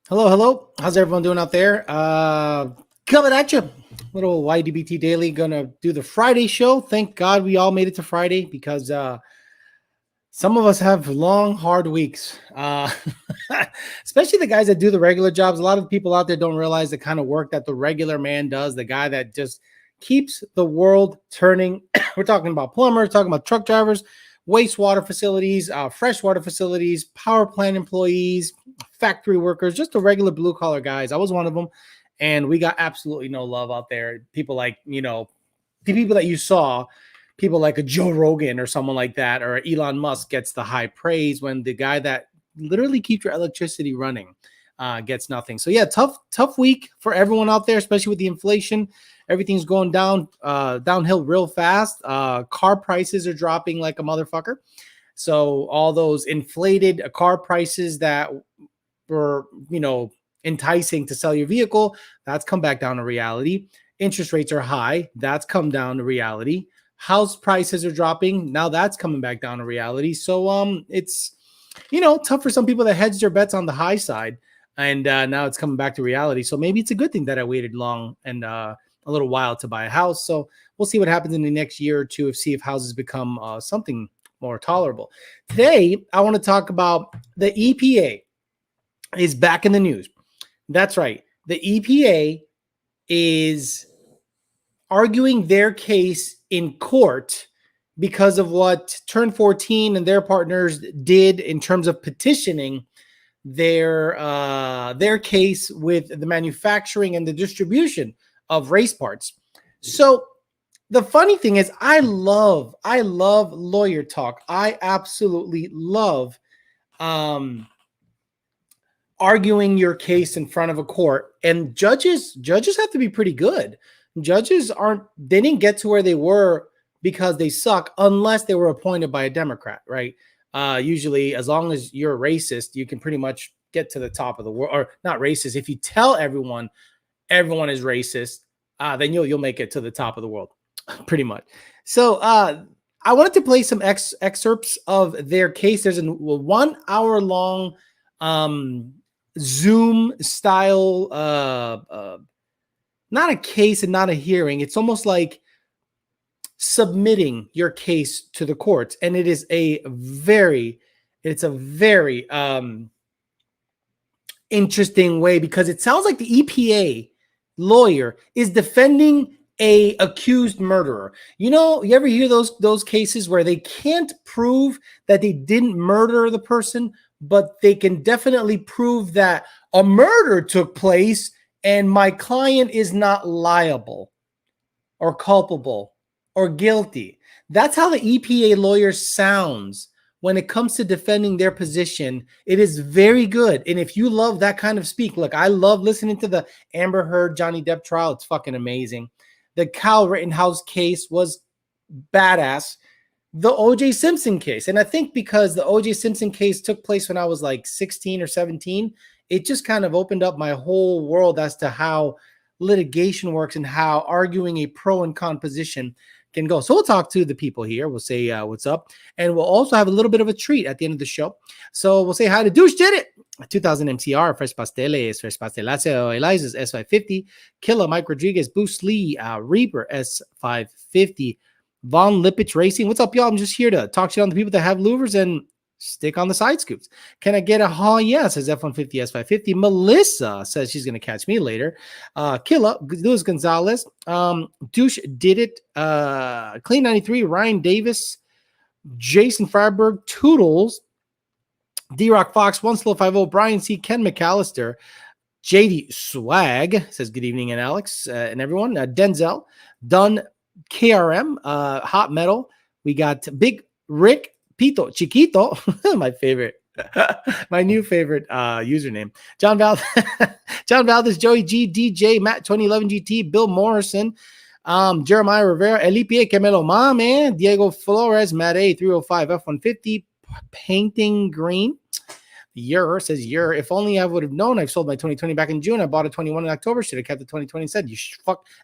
Hello, hello. How's everyone doing out there? Coming at you. Little YDBT Daily. Gonna do the Friday show. Thank God we all made it to Friday because some of us have long, hard weeks. Especially the guys that do the regular jobs. A lot of people out there don't realize the kind of work that the regular man does. The guy that just keeps the world turning. We're talking about plumbers, talking about truck drivers, wastewater facilities, freshwater facilities, power plant employees, factory workers, just the regular blue collar guys. I was one of them. And we got absolutely no love out there. People like, the people that you saw, people like a Joe Rogan or someone like that, or Elon Musk gets the high praise when the guy that literally keeps your electricity running gets nothing. So yeah, tough week for everyone out there, especially with the inflation. Everything's going downhill real fast. Car prices are dropping like a motherfucker. So all those inflated car prices that were, enticing to sell your vehicle, that's come back down to reality. Interest rates are high. That's come down to reality. House prices are dropping. Now that's coming back down to reality. So it's tough for some people that hedged their bets on the high side, and now it's coming back to reality. So maybe it's a good thing that I waited long and a little while to buy a house. So we'll see what happens in the next year or two, see if houses become something more tolerable. Today, I want to talk about the EPA is back in the news. That's right. The EPA is arguing their case in court because of what Turn 14 and their partners did in terms of petitioning their case with the manufacturing and the distribution of race parts. So the funny thing is, I love lawyer talk. I absolutely love arguing your case in front of a court, and judges have to be pretty good. Judges they didn't get to where they were because they suck unless they were appointed by a Democrat, right? Usually, as long as you're a racist, you can pretty much get to the top of the world. Or not racist. If you tell everyone is racist, then you'll make it to the top of the world, pretty much. So I wanted to play some excerpts of their case. There's a 1 hour long Zoom style, not a case and not a hearing. It's almost like submitting your case to the courts. And it's a very interesting way, because it sounds like the EPA lawyer is defending a accused murderer. You ever hear those cases where they can't prove that they didn't murder the person, but they can definitely prove that a murder took place and my client is not liable or culpable or guilty. That's how the EPA lawyer sounds when it comes to defending their position. It is very good. And if you love that kind of speak, look, I love listening to the Amber Heard, Johnny Depp trial. It's fucking amazing. The Kyle Rittenhouse case was badass. The O.J. Simpson case. And I think because the O.J. Simpson case took place when I was like 16 or 17, it just kind of opened up my whole world as to how litigation works and how arguing a pro and con position can go. So we'll talk to the people here. We'll say what's up. And we'll also have a little bit of a treat at the end of the show. So we'll say hi to Douche Did It, 2000 MCR, Fresh Pasteles, Fresh Pastelazo, Eliza's S550, Killa, Mike Rodriguez, Boost Lee, Reaper S550, Von Lipich Racing. What's up, y'all? I'm just here to talk shit on the people that have louvers and stick on the side scoops. Can I get a ha? Yeah, says F150, S550. Melissa says she's going to catch me later. Killa, Luis Gonzalez. Douche Did It. Clean 93, Ryan Davis. Jason Freiberg. Toodles. D-Rock Fox, 1Slow50, Brian C. Ken McAllister. JD Swag says good evening, and Alex and everyone. Denzel. Dunn. KRM, Hot Metal. We got Big Rick, Pito, Chiquito, my favorite, my new favorite username. John Valdez, Joey G, DJ, Matt 2011 GT, Bill Morrison, Jeremiah Rivera, Elipe Camelo Mame, Diego Flores, Matt A 305 F150, Painting Green. Says, if only I would have known. I've sold my 2020 back in June. I bought a 21 in October. Should have kept the 2020 instead.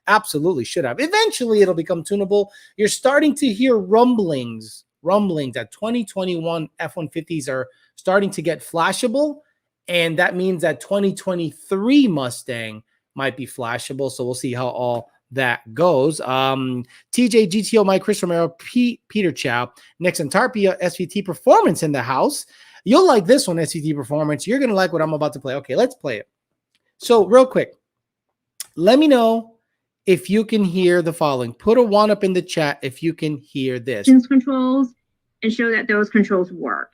Absolutely should have. Eventually, it'll become tunable. You're starting to hear rumblings that 2021 F-150s are starting to get flashable And that means that 2023 might be flashable. So we'll see how all that goes. TJ, GTO, Mike, Chris Romero, Peter Chow, Nixon Tarpia, SVT Performance in the house. You'll like this one, SVT Performance. You're going to like what I'm about to play. Okay, let's play it. So real quick, let me know if you can hear the following. Put a 1 up in the chat if you can hear this. Controls and show that those controls work.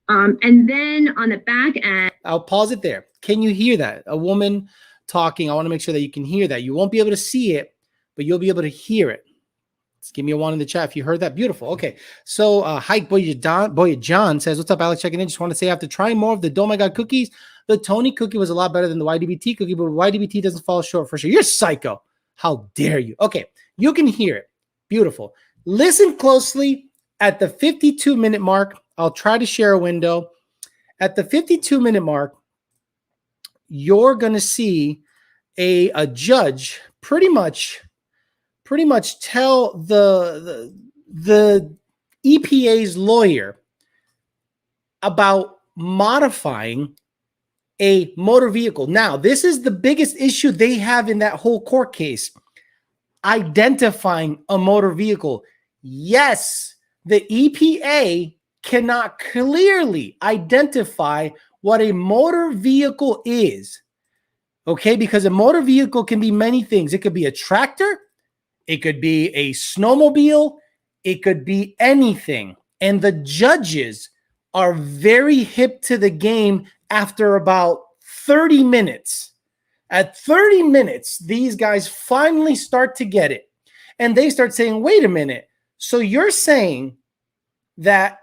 And then on the back end, I'll pause it there. Can you hear that? A woman talking. I want to make sure that you can hear that. You won't be able to see it, but you'll be able to hear it. Just give me a 1 in the chat if you heard that. Beautiful. Okay. So Hike Boy John says, what's up, Alex? Checking in. Just want to say after trying more of the Oh My God cookies, the Tony cookie was a lot better than the YDBT cookie, but YDBT doesn't fall short for sure. You're psycho. How dare you? Okay. You can hear it. Beautiful. Listen closely at the 52-minute mark. I'll try to share a window. At the 52-minute mark, you're going to see a judge pretty much tell the EPA's lawyer about modifying a motor vehicle. Now, this is the biggest issue they have in that whole court case, identifying a motor vehicle. Yes, the EPA cannot clearly identify what a motor vehicle is, okay? Because a motor vehicle can be many things. It could be a tractor. It could be a snowmobile. It could be anything. And the judges are very hip to the game after about 30 minutes. At 30 minutes, these guys finally start to get it. And they start saying, wait a minute. So you're saying that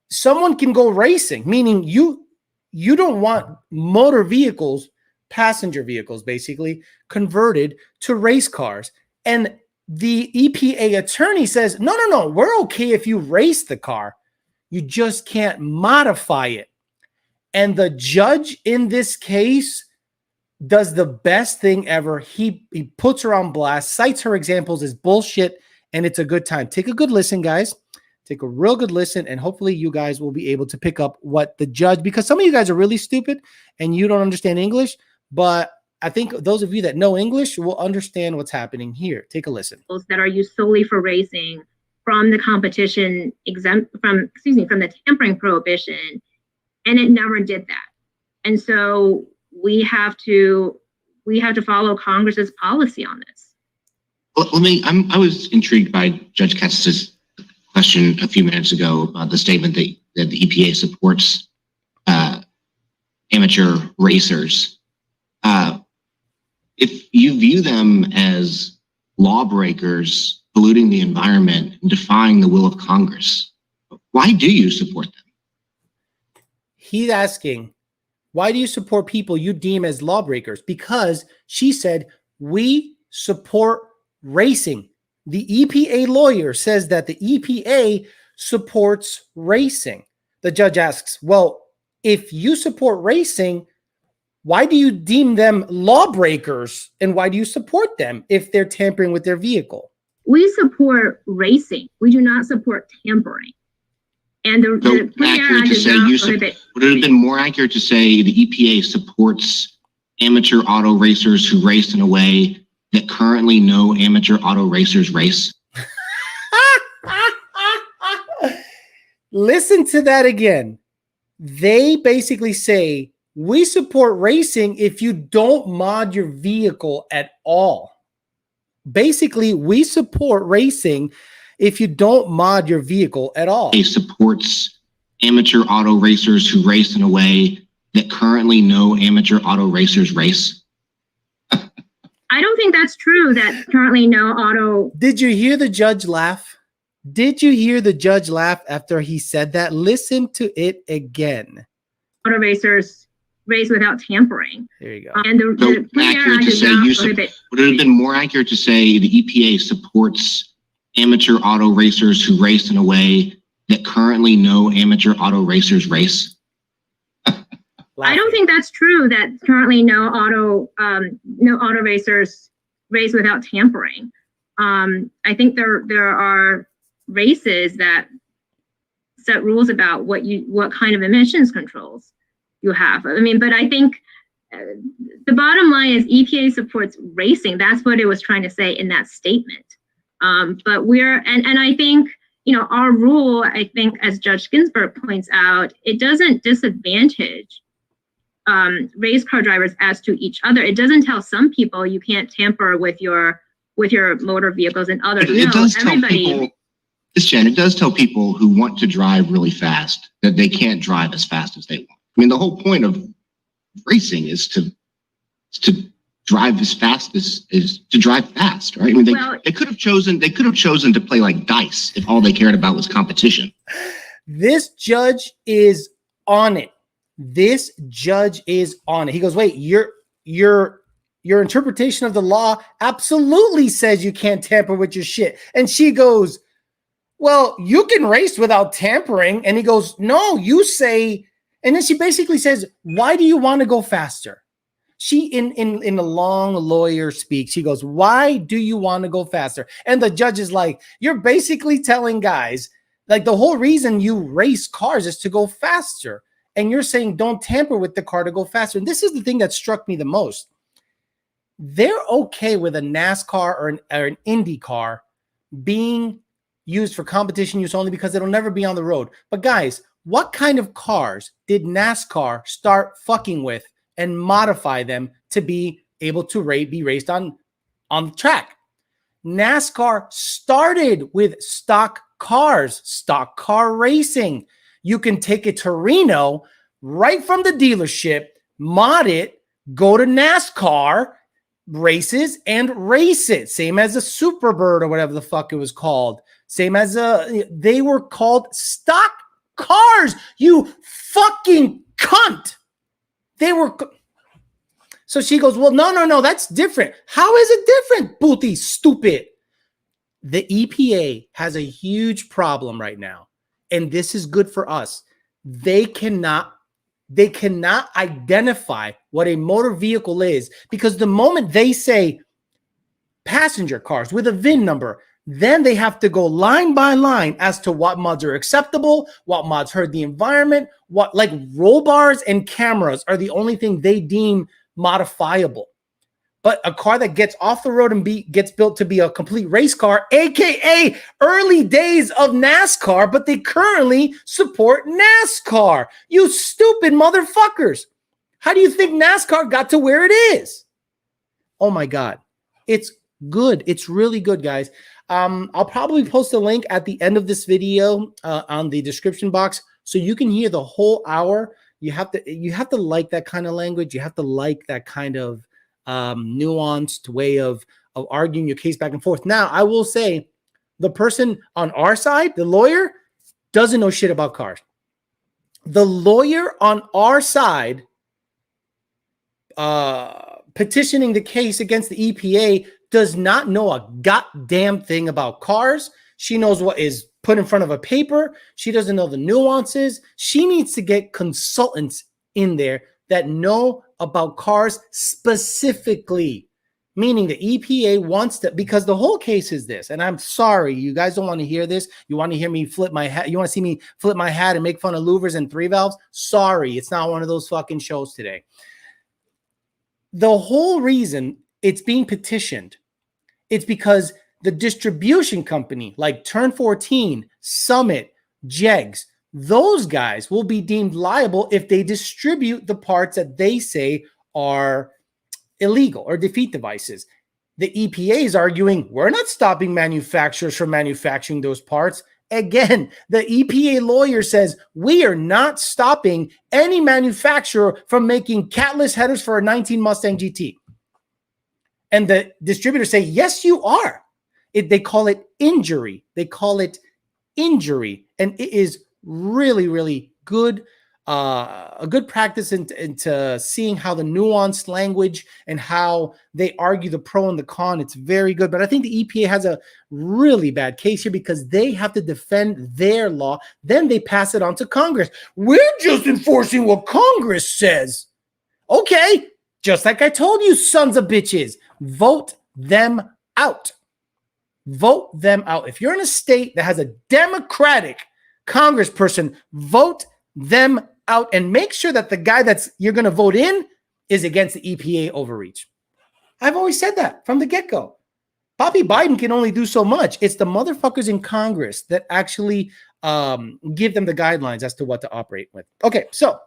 someone can go racing, meaning you don't want motor vehicles, passenger vehicles, basically, converted to race cars. And the EPA attorney says, no, we're okay if you race the car. You just can't modify it. And the judge in this case does the best thing ever. He puts her on blast, cites her examples as bullshit, and it's a good time. Take a good listen, guys. Take a real good listen, and hopefully you guys will be able to pick up what the judge, because some of you guys are really stupid and you don't understand English, but I think those of you that know English will understand what's happening here. Take a listen. That are used solely for racing from the competition from the tampering prohibition, and it never did that. And so we have to follow Congress's policy on this. Well, I was intrigued by Judge Katz's question a few minutes ago about the statement that the EPA supports amateur racers. If you view them as lawbreakers polluting the environment and defying the will of Congress, why do you support them? He's asking, why do you support people you deem as lawbreakers? Because she said, we support racing. The EPA lawyer says that the EPA supports racing. The judge asks, well, if you support racing, why do you deem them lawbreakers? And why do you support them if they're tampering with their vehicle? We support racing. We do not support tampering. And would it have been more accurate to say the EPA supports amateur auto racers who race in a way that currently no amateur auto racers race? Listen to that again. They basically say, we support racing if you don't mod your vehicle at all. Basically, we support racing if you don't mod your vehicle at all. It supports amateur auto racers who race in a way that currently no amateur auto racers race. I don't think that's true, that currently no auto. Did you hear the judge laugh? Did you hear the judge laugh after he said that? Listen to it again. Auto racers race without tampering. There you go. And would it have been more accurate to say the EPA supports amateur auto racers who race in a way that currently no amateur auto racers race? I don't think that's true, that currently no auto racers race without tampering. I think there are races that set rules about what kind of emissions controls you have. I mean, but I think the bottom line is EPA supports racing. That's what it was trying to say in that statement. But and I think, our rule, I think, as Judge Ginsburg points out, it doesn't disadvantage race car drivers as to each other. It doesn't tell some people you can't tamper with your motor vehicles and others. It does tell people, Jen, it does tell people who want to drive really fast that they can't drive as fast as they want. I mean, the whole point of racing is to drive as fast as to drive fast, right? I mean, they could have chosen to play like dice if all they cared about was competition. This judge is on it. This judge is on it. He goes, wait, your interpretation of the law absolutely says you can't tamper with your shit. And she goes, well, you can race without tampering. And he goes, no, you say. And then she basically says, why do you want to go faster? She, in a long lawyer speak, she goes, why do you want to go faster? And the judge is like, you're basically telling guys, like, the whole reason you race cars is to go faster. And you're saying don't tamper with the car to go faster. And this is the thing that struck me the most. They're okay with a NASCAR or an Indy car being used for competition use only because it'll never be on the road. But guys, what kind of cars did NASCAR start fucking with and modify them to be able to be raced on the track? NASCAR started with stock cars, stock car racing. You can take it to Reno right from the dealership, mod it, go to NASCAR races and race it. Same as a Superbird or whatever the fuck it was called. Same as they were called stock cars, you fucking cunt. They were. So she goes, well, no, that's different. How is it different, Booty, stupid? The EPA has a huge problem right now, and this is good for us. They cannot identify what a motor vehicle is, because the moment they say passenger cars with a VIN number, then they have to go line by line as to what mods are acceptable, what mods hurt the environment, what, like, roll bars and cameras are the only thing they deem modifiable. But a car that gets off the road and gets built to be a complete race car, aka early days of NASCAR, but they currently support NASCAR. You stupid motherfuckers. How do you think NASCAR got to where it is? Oh my God. It's good. It's really good, guys. I'll probably post a link at the end of this video on the description box so you can hear the whole hour. You have to like that kind of language. You have to like that kind of nuanced way of arguing your case back and forth. Now, I will say the person on our side, the lawyer, doesn't know shit about cars. The lawyer on our side petitioning the case against the EPA does not know a goddamn thing about cars. She knows what is put in front of a paper. She doesn't know the nuances. She needs to get consultants in there that know about cars specifically, meaning the EPA wants to, because the whole case is this, and I'm sorry, you guys don't want to hear this. You want to hear me flip my hat. You want to see me flip my hat and make fun of louvers and three valves? Sorry, it's not one of those fucking shows today. The whole reason it's being petitioned, it's because the distribution company like Turn 14, Summit, Jegs, those guys will be deemed liable if they distribute the parts that they say are illegal or defeat devices. The EPA is arguing, we're not stopping manufacturers from manufacturing those parts. Again, the EPA lawyer says, we are not stopping any manufacturer from making catless headers for a 19 Mustang GT. And the distributors say, yes, you are. They call it injury. They call it injury. And it is really, really good. A good practice into seeing how the nuanced language and how they argue the pro and the con. It's very good. But I think the EPA has a really bad case here because they have to defend their law. Then they pass it on to Congress. We're just enforcing what Congress says. Okay. Just like I told you, sons of bitches, vote them out. Vote them out. If you're in a state that has a Democratic congressperson, vote them out and make sure that the guy you're going to vote in is against the EPA overreach. I've always said that from the get-go. Bobby Biden can only do so much. It's the motherfuckers in Congress that actually give them the guidelines as to what to operate with. Okay, so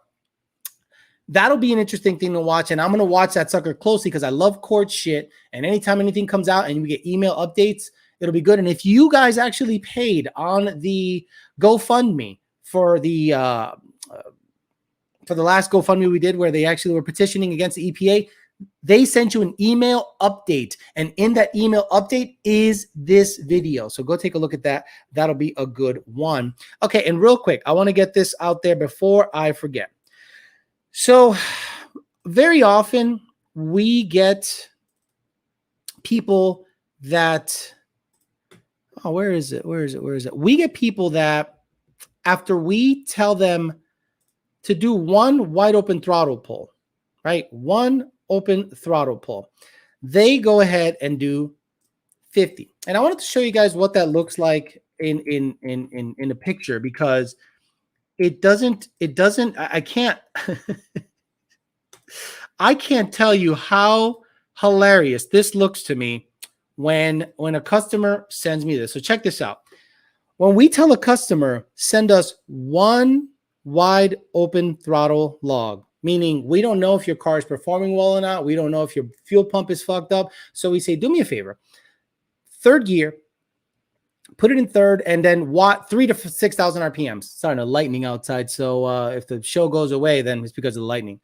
that'll be an interesting thing to watch, and I'm going to watch that sucker closely because I love court shit, and anytime anything comes out and we get email updates, it'll be good. And if you guys actually paid on the GoFundMe for the last GoFundMe we did where they actually were petitioning against the EPA, they sent you an email update, and in that email update is this video. So go take a look at that. That'll be a good one. Okay, and real quick, I want to get this out there before I forget. So very often we get people that, where is it? We get people that after we tell them to do one wide open throttle pull, right? One open throttle pull, they go ahead and do 50. And I wanted to show you guys what that looks like in a picture, because it doesn't, I can't, I can't tell you how hilarious this looks to me when a customer sends me this. So check this out. When we tell a customer, send us one wide open throttle log, meaning we don't know if your car is performing well or not. We don't know if your fuel pump is fucked up. So we say, do me a favor, third gear, put it in third, and then 3,000 to 6,000 RPMs. Starting to lightning outside. So if the show goes away, then it's because of the lightning.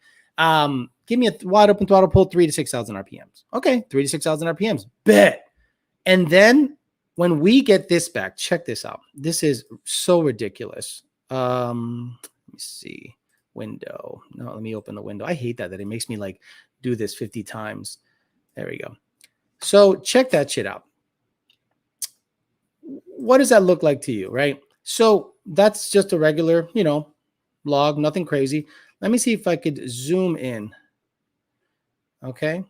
Give me a wide open throttle pull, 3,000 to 6,000 RPMs. Okay, 3,000 to 6,000 RPMs. Bet. And then when we get this back, check this out. This is so ridiculous. Let me see. Window. No, let me open the window. I hate that it makes me like do this 50 times. There we go. So check that shit out. What does that look like to you, right? So that's just a regular, log, nothing crazy. Let me see if I could zoom in. Okay.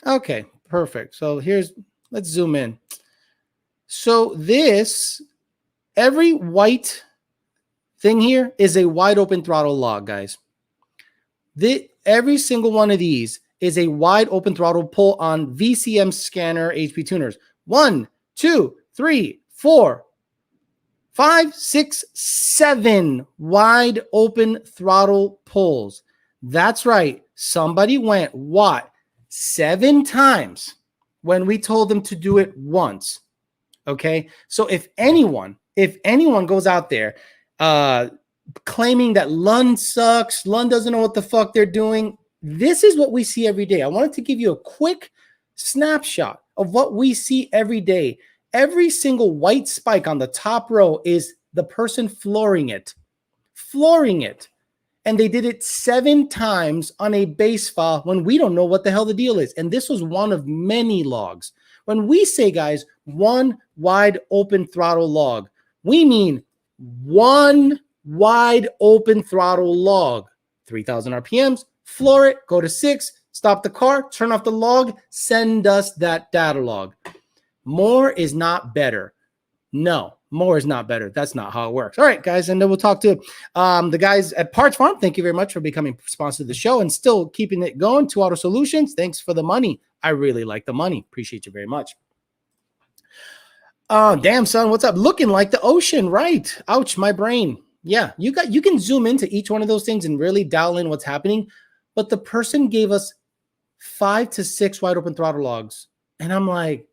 Okay, perfect. So let's zoom in. So every white thing here is a wide open throttle log, guys. Every single one of these is a wide open throttle pull on VCM scanner HP tuners. 1, 2, 3, 4, 5, 6, 7 wide open throttle pulls. That's right. Somebody went 7 times when we told them to do it once. Okay. So if anyone goes out there claiming that Lund sucks, Lund doesn't know what the fuck they're doing, this is what we see every day. I wanted to give you a quick snapshot of what we see every day. Every single white spike on the top row is the person flooring it. And they did it 7 times on a base file when we don't know what the hell the deal is. And this was one of many logs. When we say, guys, one wide open throttle log, we mean one wide open throttle log. 3,000 RPMs, floor it, go to 6, stop the car, turn off the log, send us that data log. More is not better. No, more is not better. That's not how it works. All right, guys, and then we'll talk to the guys at Parts Farm. Thank you very much for becoming sponsor of the show and still keeping it going. 2 Auto Solutions, thanks for the money. I really like the money. Appreciate you very much. Damn, son, what's up? Looking like the ocean, right? Ouch, my brain. Yeah, you can zoom into each one of those things and really dial in what's happening. But the person gave us 5 to 6 wide open throttle logs. And I'm like,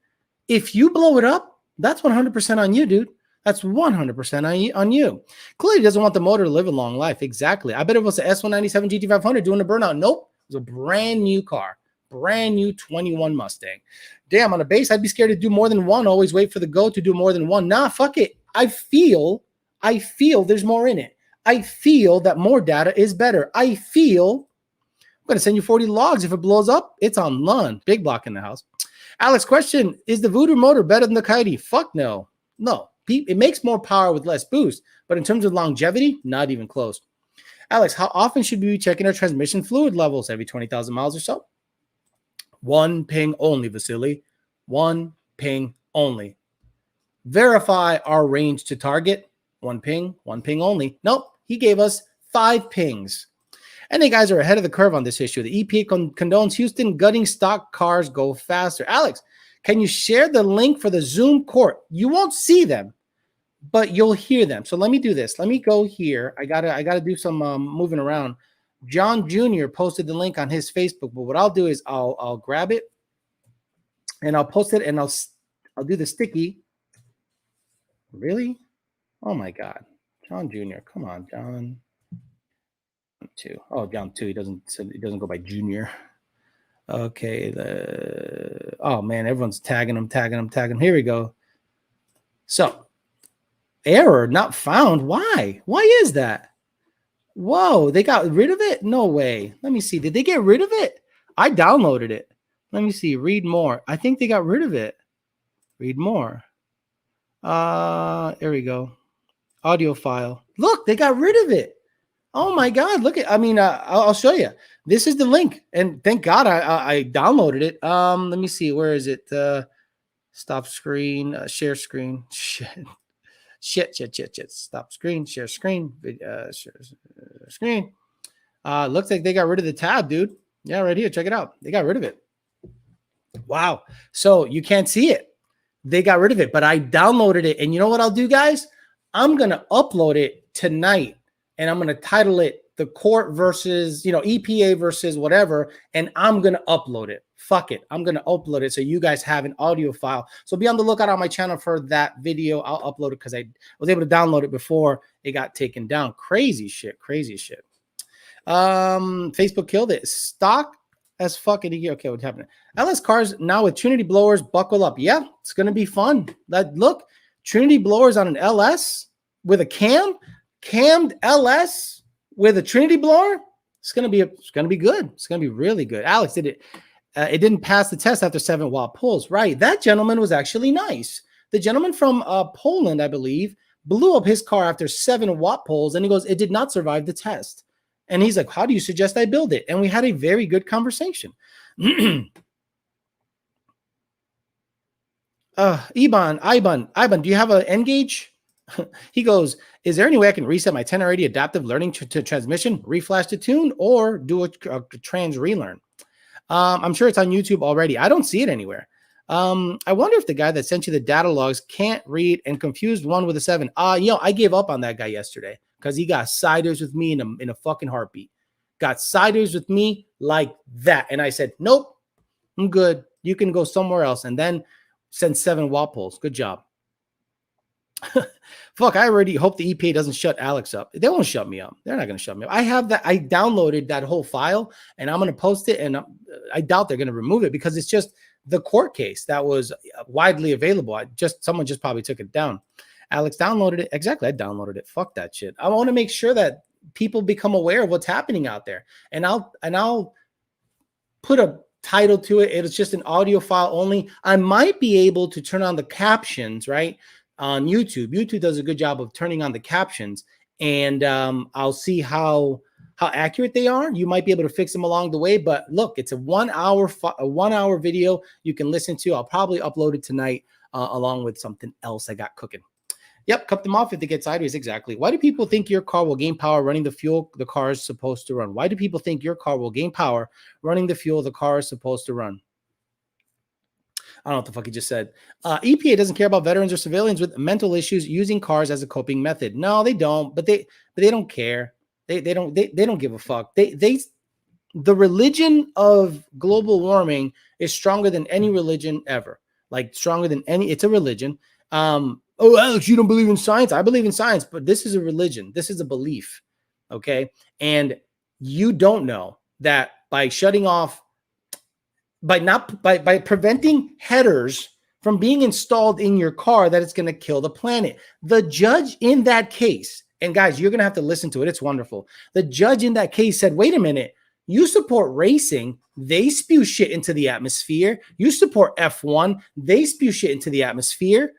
if you blow it up, that's 100% on you, dude. That's 100% on you. Clearly doesn't want the motor to live a long life. Exactly. I bet it was the S197 GT500 doing a burnout. Nope. It was a brand new car. Brand new 21 Mustang. Damn, on a base, I'd be scared to do more than one. Always wait for the go to do more than one. Nah, fuck it. I feel there's more in it. I feel that more data is better. I feel I'm going to send you 40 logs. If it blows up, it's on Lund. Big block in the house. Alex, question, is the Voodoo motor better than the Coyote? Fuck no. No. It makes more power with less boost, but in terms of longevity, not even close. Alex, how often should we be checking our transmission fluid levels? Every 20,000 miles or so? 1 ping only, Vasily. 1 ping only. Verify our range to target. 1 ping only. Nope. He gave us 5 pings. And the guys are ahead of the curve on this issue. The EPA condones Houston gutting stock cars go faster. Alex, can you share the link for the Zoom court? You won't see them, but you'll hear them. So let me do this. Let me go here. I gotta do some moving around. John Jr. posted the link on his Facebook, but what I'll do is I'll grab it and I'll post it and I'll do the sticky. Really? Oh my God, John Jr. Come on, John. 2. Oh, John 2. He doesn't go by Junior. Okay. Oh man, everyone's tagging him. Here we go. So, error not found. Why? Why is that? Whoa, they got rid of it? No way. Let me see. Did they get rid of it? I downloaded it. Let me see. Read more. I think they got rid of it. Read more. There we go. Audio file. Look, they got rid of it. Oh my God! Look at. I mean, I'll show you. This is the link, and thank God I downloaded it. Let me see. Where is it? Stop screen. Share screen. Shit. Stop screen. Share screen. Share screen. Looks like they got rid of the tab, dude. Yeah, right here. Check it out. They got rid of it. Wow. So you can't see it. They got rid of it, but I downloaded it, and you know what I'll do, guys? I'm gonna upload it tonight. And I'm going to title it the court versus, EPA versus whatever. And I'm going to upload it. Fuck it. I'm going to upload it so you guys have an audio file. So be on the lookout on my channel for that video. I'll upload it because I was able to download it before it got taken down. Crazy shit. Facebook killed it. Stock as fucking. Okay, what's happening? LS cars now with Trinity blowers. Buckle up. Yeah, it's going to be fun. Look, Trinity blowers on an LS with a cammed LS with a Trinity blower. It's gonna be good. It's gonna be really good. Alex did it. It didn't pass the test after 7-watt pulls. Right. That gentleman was actually nice. The gentleman from Poland, I believe, blew up his car after 7-watt pulls, and he goes, "It did not survive the test." And he's like, "How do you suggest I build it?" And we had a very good conversation. Iban, do you have an N-Gauge? He goes, "Is there any way I can reset my 1080 adaptive learning to transmission, reflash to tune, or do a trans relearn?" I'm sure it's on YouTube already. I don't see it anywhere. I wonder if the guy that sent you the data logs can't read and confused one with a 7. I gave up on that guy yesterday because he got sideways with me in a fucking heartbeat. Got sideways with me like that. And I said, "Nope, I'm good. You can go somewhere else." And then send 7-watt pulls. Good job. Fuck, I already hope the EPA doesn't shut Alex up. They won't shut me up. They're not going to shut me up. I have that. I downloaded that whole file and I'm going to post it. And I doubt they're going to remove it because it's just the court case that was widely available. Someone just probably took it down. Alex downloaded it. Exactly. I downloaded it. Fuck that shit. I want to make sure that people become aware of what's happening out there. And I'll put a title to it. It's just an audio file only. I might be able to turn on the captions, right? On YouTube. YouTube does a good job of turning on the captions, and I'll see how accurate they are. You might be able to fix them along the way, but look, it's a 1 hour video you can listen to. I'll probably upload it tonight along with something else I got cooking. Yep, cut them off if they get sideways. Exactly. Why do people think your car will gain power running the fuel the car is supposed to run? Why do people think your car will gain power running the fuel the car is supposed to run? I don't know what the fuck he just said. EPA doesn't care about veterans or civilians with mental issues using cars as a coping method. No, they don't. But they don't care. They don't give a fuck. The religion of global warming is stronger than any religion ever. Like stronger than any. It's a religion. Oh, Alex, you don't believe in science? I believe in science, but this is a religion. This is a belief. Okay, and you don't know that by shutting off. By preventing headers from being installed in your car, that it's going to kill the planet. The judge in that case, and guys, you're going to have to listen to it. It's wonderful. The judge in that case said, "Wait a minute, you support racing. They spew shit into the atmosphere. You support F1. They spew shit into the atmosphere.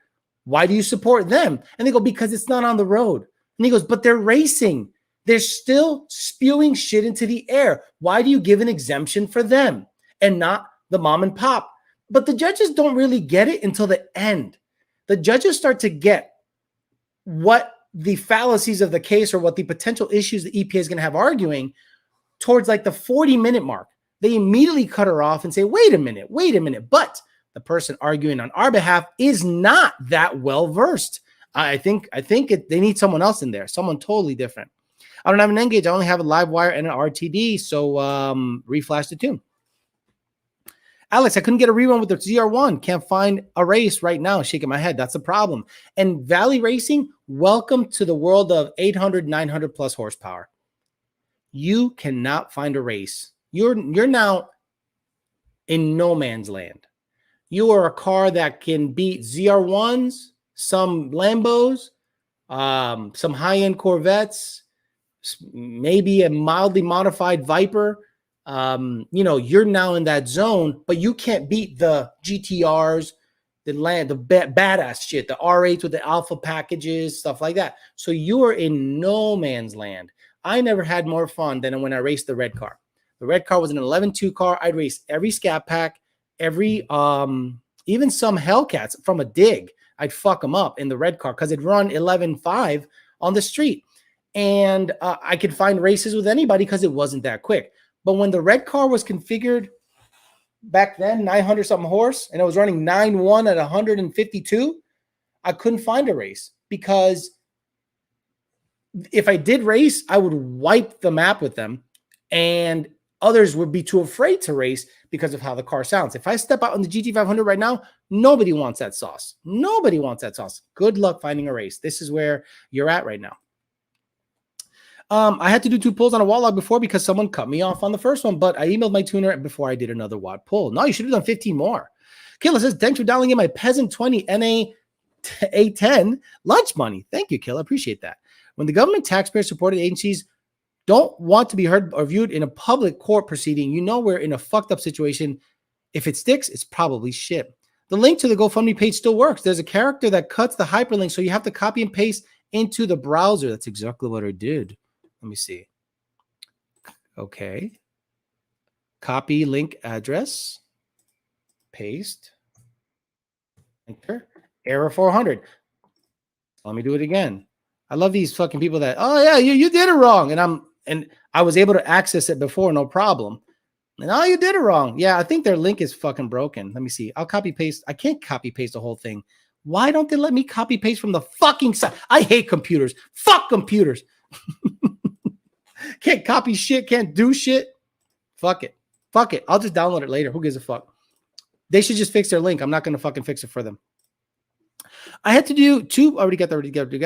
Why do you support them?" And they go, "Because it's not on the road." And he goes, "But they're racing. They're still spewing shit into the air. Why do you give an exemption for them and not the mom and pop?" But the judges don't really get it until the end. The judges start to get what the fallacies of the case or what the potential issues the EPA is going to have arguing towards like the 40-minute mark. They immediately cut her off and say, wait a minute. But the person arguing on our behalf is not that well versed. I think they need someone else in there, someone totally different. I don't have an N-Gauge. I only have a live wire and an RTD. So reflash the tune. Alex, I couldn't get a rerun with the ZR1. Can't find a race right now. Shaking my head. That's the problem. And Valley Racing, welcome to the world of 800, 900 plus horsepower. You cannot find a race. You're now in no man's land. You are a car that can beat ZR1s, some Lambos, some high-end Corvettes, maybe a mildly modified Viper. You're now in that zone, but you can't beat the GTRs, the badass shit, the R8s with the alpha packages, stuff like that. So you are in no man's land. I never had more fun than when I raced the red car. The red car was an 11.2 car. I'd race every Scat Pack, every even some Hellcats from a dig. I'd fuck them up in the red car because it'd run 11.5 on the street. And I could find races with anybody because it wasn't that quick. But when the red car was configured back then, 900 something horse, and it was running 9.1 at 152, I couldn't find a race because if I did race, I would wipe the map with them, and others would be too afraid to race because of how the car sounds. If I step out on the GT500 right now, nobody wants that sauce. Nobody wants that sauce. Good luck finding a race. This is where you're at right now. I had to do 2 pulls on a wall log before because someone cut me off on the first one, but I emailed my tuner before I did another WOD pull. No, you should have done 15 more. Killa says, thanks for dialing in my Peasant 20 NA A10 lunch money. Thank you, Killa. Appreciate that. When the government taxpayer-supported agencies don't want to be heard or viewed in a public court proceeding, you know we're in a fucked up situation. If it sticks, it's probably shit. The link to the GoFundMe page still works. There's a character that cuts the hyperlink, so you have to copy and paste into the browser. That's exactly what I did. Let me see. Okay. Copy link address. Paste. Enter. Error 400. Let me do it again. I love these fucking people that, oh yeah, you did it wrong. And I was able to access it before, no problem. And oh, you did it wrong. Yeah, I think their link is fucking broken. Let me see. I'll copy paste. I can't copy paste the whole thing. Why don't they let me copy paste from the fucking site? I hate computers. Fuck computers. Can't copy shit, can't do shit. Fuck it. Fuck it. I'll just download it later. Who gives a fuck? They should just fix their link. I'm not going to fucking fix it for them. I had to do 2. I already got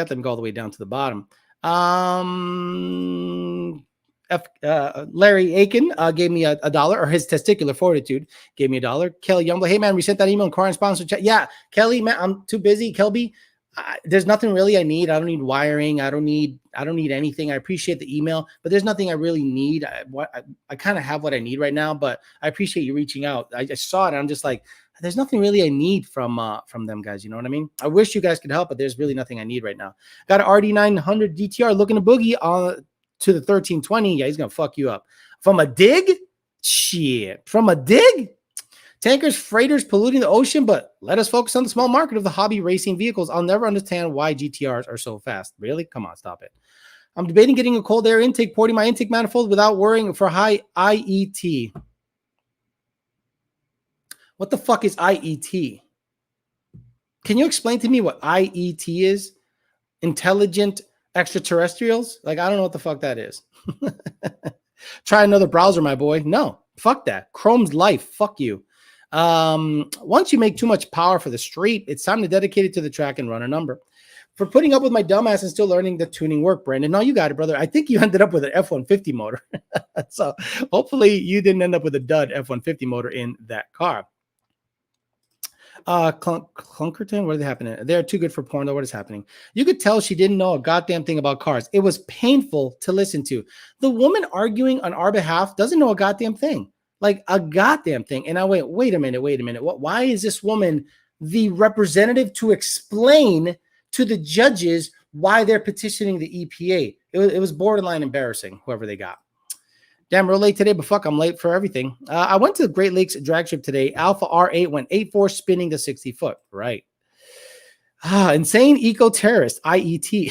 them go all the way down to the bottom. Larry Aiken gave me a $1, or his testicular fortitude gave me $1. Kelly Youngblood, hey man, we sent that email and correspondence. Yeah, Kelly, man, I'm too busy. Kelby, there's nothing really I need. I don't need wiring. I don't need anything. I appreciate the email, but there's nothing I really need. I kind of have what I need right now, but I appreciate you reaching out. I just saw it and I'm just like, there's nothing really I need from them guys. You know what I mean? I wish you guys could help, but there's really nothing I need right now. Got an RD900 DTR looking to boogie to the 1320. Yeah, he's going to fuck you up. From a dig? Shit. From a dig? Tankers, freighters polluting the ocean, but let us focus on the small market of the hobby racing vehicles. I'll never understand why GTRs are so fast. Really? Come on, stop it. I'm debating getting a cold air intake, porting my intake manifold without worrying for high IET. What the fuck is IET? Can you explain to me what IET is? Intelligent extraterrestrials? Like, I don't know what the fuck that is. Try another browser, my boy. No, fuck that. Chrome's life. Fuck you. Once you make too much power for the street, it's time to dedicate it to the track and run a number. For putting up with my dumbass and still learning the tuning work, Brandon. No, you got it, brother. I think you ended up with an F-150 motor. So hopefully you didn't end up with a dud F-150 motor in that car. Clunkerton, what is happening? They're too good for porn, though. What is happening? You could tell she didn't know a goddamn thing about cars. It was painful to listen to. The woman arguing on our behalf doesn't know a goddamn thing. Like a goddamn thing. And I went, wait a minute. Why is this woman the representative to explain to the judges why they're petitioning the EPA? It was borderline embarrassing, whoever they got. Damn, real late today, but fuck, I'm late for everything. I went to the Great Lakes drag strip today. Alpha R8 went 8.4 spinning to 60 foot. Right. Insane eco-terrorist, IET.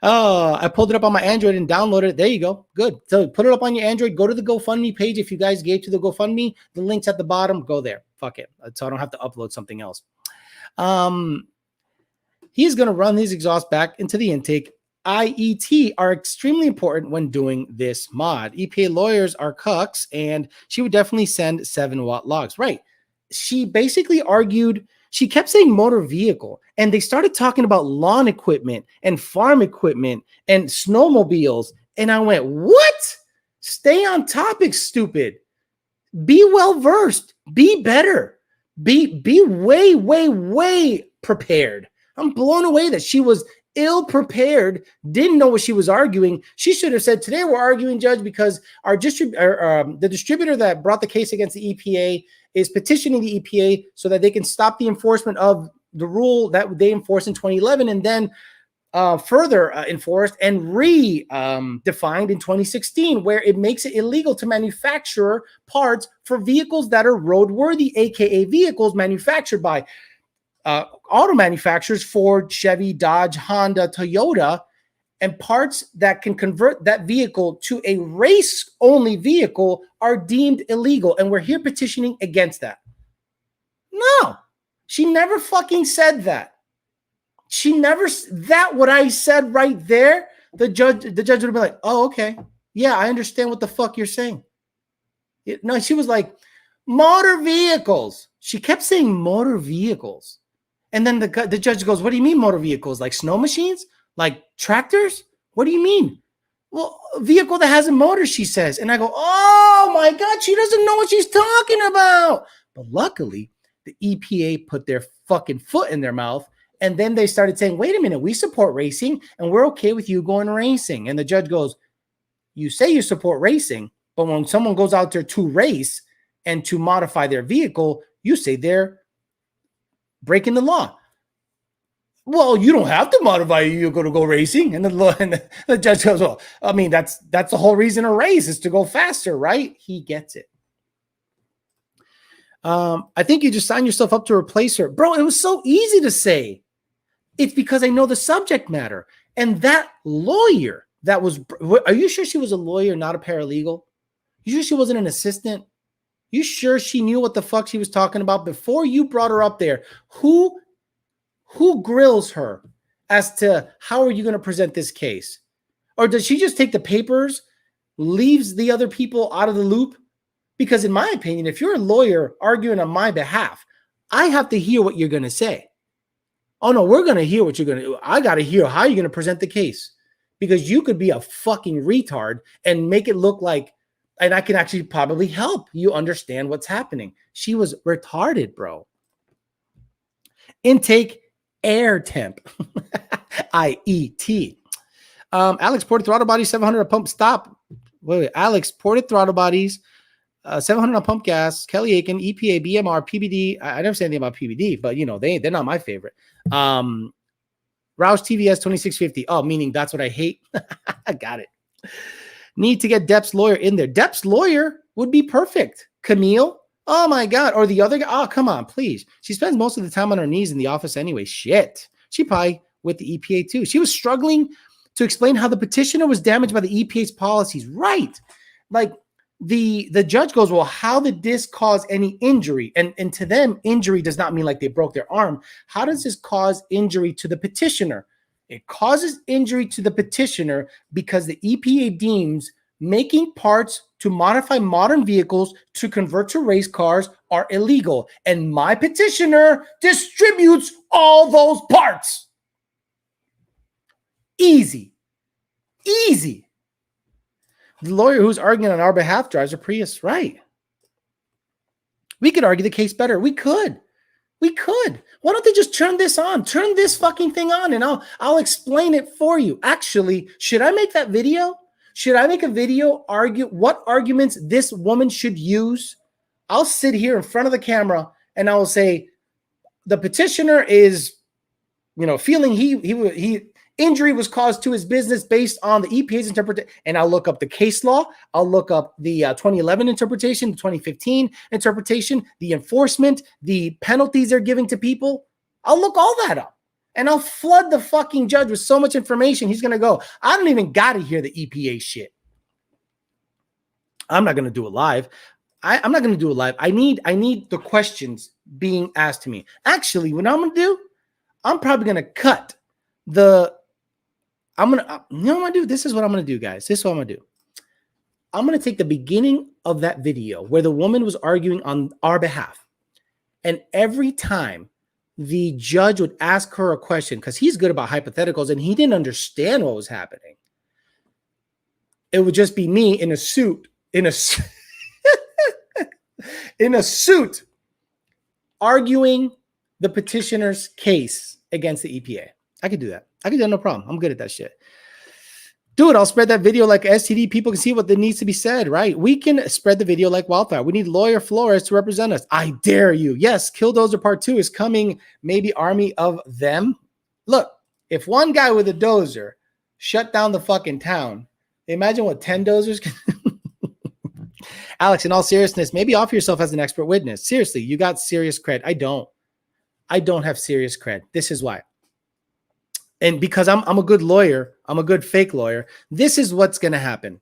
Oh, I pulled it up on my Android and downloaded it. There you go. Good. So put it up on your Android. Go to the GoFundMe page. If you guys gave to the GoFundMe, the link's at the bottom. Go there. Fuck it. So I don't have to upload something else. He's going to run his exhaust back into the intake. IET are extremely important when doing this mod. EPA lawyers are cucks, and she would definitely send 7-watt logs. Right. She basically argued, she kept saying motor vehicle, and they started talking about lawn equipment and farm equipment and snowmobiles. And I went, what? Stay on topic, stupid. Be well-versed. Be better. Be way, way, way prepared. I'm blown away that she was ill-prepared, didn't know what she was arguing. She should have said, today we're arguing, Judge, because the distributor that brought the case against the EPA is petitioning the EPA so that they can stop the enforcement of the rule that they enforced in 2011 and then further enforced and redefined in 2016, where it makes it illegal to manufacture parts for vehicles that are roadworthy, aka vehicles manufactured by auto manufacturers, Ford, Chevy, Dodge, Honda, Toyota, and parts that can convert that vehicle to a race-only vehicle are deemed illegal. And we're here petitioning against that. No, she never fucking said that. She never, that what I said right there, the judge would have been like, oh, okay. Yeah, I understand what the fuck you're saying. No, she was like, motor vehicles. She kept saying motor vehicles. And then the judge goes, what do you mean motor vehicles? Like snow machines? Like tractors? What do you mean? Well, a vehicle that has a motor, she says. And I go, oh my God, she doesn't know what she's talking about. But luckily, the EPA put their fucking foot in their mouth. And then they started saying, wait a minute, we support racing and we're okay with you going racing. And the judge goes, you say you support racing, but when someone goes out there to race and to modify their vehicle, you say they're breaking the law. Well, you don't have to modify you're going to go racing. And the judge goes, well, I mean, that's the whole reason a race is to go faster, right? He gets it. I think you just signed yourself up to replace her. Bro, it was so easy to say. It's because I know the subject matter. And that lawyer that was, are you sure she was a lawyer, not a paralegal? You sure she wasn't an assistant? You sure she knew what the fuck she was talking about before you brought her up there? Who grills her as to how are you going to present this case? Or does she just take the papers, leaves the other people out of the loop? Because in my opinion, if you're a lawyer arguing on my behalf, I have to hear what you're going to say. Oh no, we're going to hear what you're going to do. I got to hear how you're going to present the case, because you could be a fucking retard and make it look like, and I can actually probably help you understand what's happening. She was retarded, bro. Intake air temp. IET. Alex, ported throttle bodies, 700 a pump. Stop. Wait. Alex, ported throttle bodies, 700 on pump gas. Kelly Aiken, EPA, BMR, PBD. I never say anything about PBD, but you know, they're not my favorite. Roush TVS 2650. Oh, meaning that's what I hate. I got it. Need to get Depp's lawyer in there. Depp's lawyer would be perfect. Camille. Oh my God. Or the other guy. Oh, come on, please. She spends most of the time on her knees in the office anyway. Shit. She probably with the EPA too. She was struggling to explain how the petitioner was damaged by the EPA's policies. Right. Like the judge goes, well, how did this cause any injury? And to them, injury does not mean like they broke their arm. How does this cause injury to the petitioner? It causes injury to the petitioner because the EPA deems making parts to modify modern vehicles to convert to race cars are illegal. And my petitioner distributes all those parts. Easy. Easy. The lawyer who's arguing on our behalf drives a Prius, right? We could argue the case better. We could. Why don't they just turn this on? Turn this fucking thing on and I'll explain it for you. Actually, should I make that video? Should I make a video argue what arguments this woman should use? I'll sit here in front of the camera and I will say the petitioner is, feeling he injury was caused to his business based on the EPA's interpretation. And I'll look up the case law. I'll look up the 2011 interpretation, the 2015 interpretation, the enforcement, the penalties they're giving to people. I'll look all that up. And I'll flood the fucking judge with so much information. He's going to go, I don't even got to hear the EPA shit. I'm not going to do it live. I'm not going to do it live. I need the questions being asked to me. Actually, what I'm going to do, I'm probably going to cut the, you know what I'm going to do? This is what I'm going to do, guys. This is what I'm going to do. I'm going to take the beginning of that video where the woman was arguing on our behalf. And every time the judge would ask her a question, because he's good about hypotheticals and he didn't understand what was happening, it would just be me in a suit, in a suit, arguing the petitioner's case against the EPA. I could do that. I could do that, no problem. I'm good at that shit. Do it. I'll spread that video like STD. People can see what that needs to be said, right? We can spread the video like wildfire. We need lawyer Flores to represent us. I dare you. Yes, Killdozer Part 2 is coming. Maybe army of them. Look, if one guy with a dozer shut down the fucking town, imagine what 10 dozers can. Alex, in all seriousness, maybe offer yourself as an expert witness. Seriously, you got serious cred. I don't have serious cred. This is why. And because I'm a good lawyer, I'm a good fake lawyer, this is what's going to happen.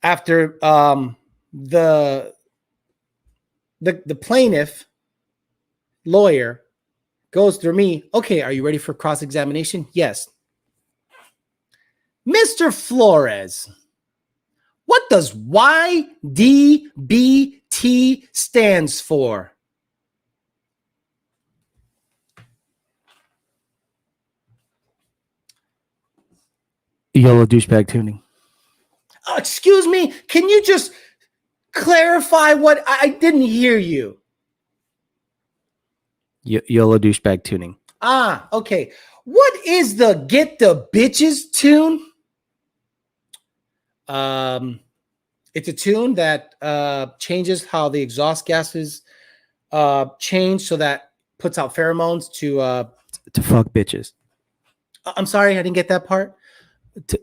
After the plaintiff lawyer goes through me, okay, are you ready for cross-examination? Yes. Mr. Flores, what does YDBT stands for? YOLO douchebag tuning. Oh, excuse me. Can you just clarify what I didn't hear you? YOLO douchebag tuning. Ah, okay. What is the get the bitches tune? It's a tune that changes how the exhaust gases change, so that puts out pheromones to fuck bitches. I'm sorry, I didn't get that part.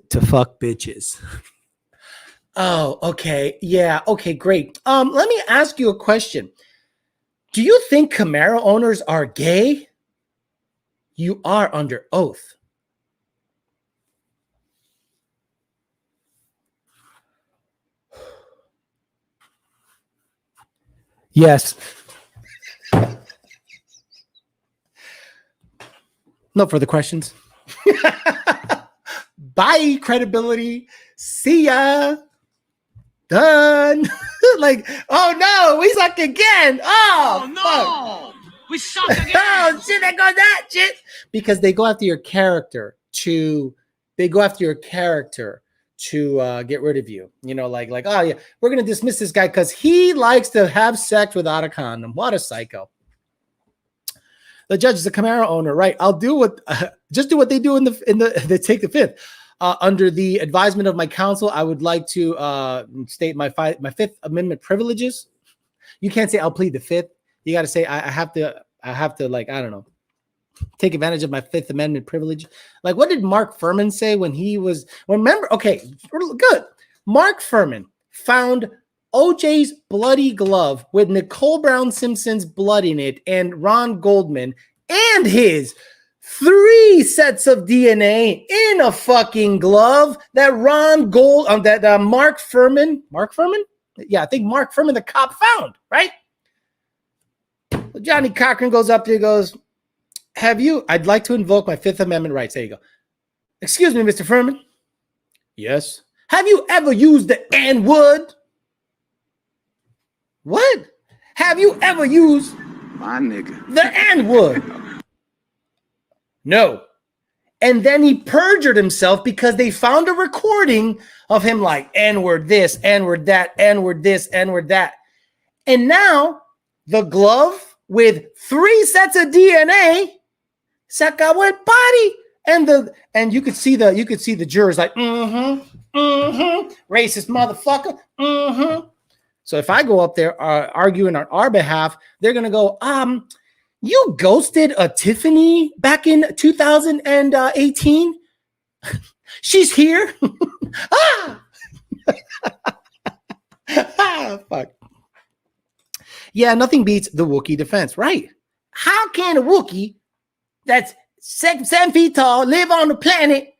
To fuck bitches. Oh, okay. Yeah. Okay, great. Let me ask you a question. Do you think Camaro owners are gay? You are under oath. Yes. No further questions. Bye, credibility. See ya. Done. Like, oh no, we suck again. Oh no, fuck. We suck again. Oh shit, there goes that shit. Because they go after your character to get rid of you. You know, like, oh yeah, we're gonna dismiss this guy because he likes to have sex without a condom. What a psycho. The judge is a Camaro owner, right? I'll do what just do what they do in the they take the fifth. Under the advisement of my counsel, I would like to state my Fifth Amendment privileges. You can't say I'll plead the fifth. You got to say I have to like, I don't know, take advantage of my Fifth Amendment privilege. Like, what did Mark Furman say when he was? Remember? Okay, good. Mark Furman found OJ's bloody glove with Nicole Brown Simpson's blood in it, and Ron Goldman and his 3 sets of DNA in a fucking glove that Mark Furman? Yeah, I think Mark Furman, the cop, found, right? Johnny Cochran goes up there, goes, I'd like to invoke my Fifth Amendment rights. There you go. Excuse me, Mr. Furman. Yes. Have you ever used the N-word? What? Have you ever used my nigga the N-word? No. And then he perjured himself because they found a recording of him like N-word this, N-word that, N-word this, N-word that. And now the glove with 3 sets of DNA, se acabó el party. And you could see the jurors like, racist motherfucker, So if I go up there arguing on our behalf, they're gonna go, you ghosted a Tiffany back in 2018. She's here. Fuck. Yeah, nothing beats the Wookiee defense, right? How can a Wookiee that's 7 feet tall live on the planet,